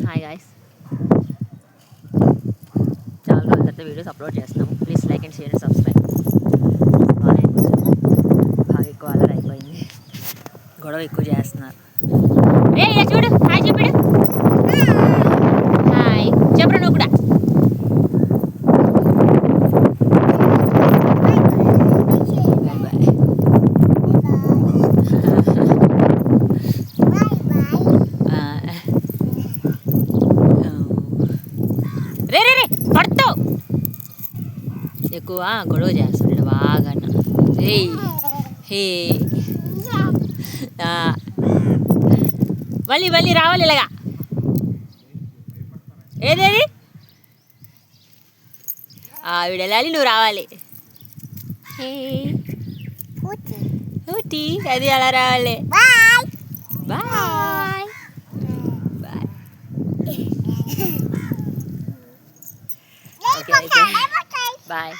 Hi guys, చాలా రోజుల తర్వాత వీడియోస్ అప్లోడ్ చేస్తున్నాము. Please like and share and subscribe. బాగా ఎక్కువ అలర్ అయిపోయింది, గొడవ ఎక్కువ చేస్తున్నారు. ఏ చూడు, హాయ్ చెప్పాడు. హాయ్ చెప్పరా నువ్వు కూడా. రే రే రే పడతావు. ఎక్కువ గొడవ చేస్తున్నాడు బాగా. హే మళ్ళీ మళ్ళీ రావాలి ఇలాగా. ఏదేది ఆవిడ వెళ్ళాలి, నువ్వు రావాలి. ఊటీ అది అలా రావాలి. Bye bye bye. ఓకే అయితే బాయ్.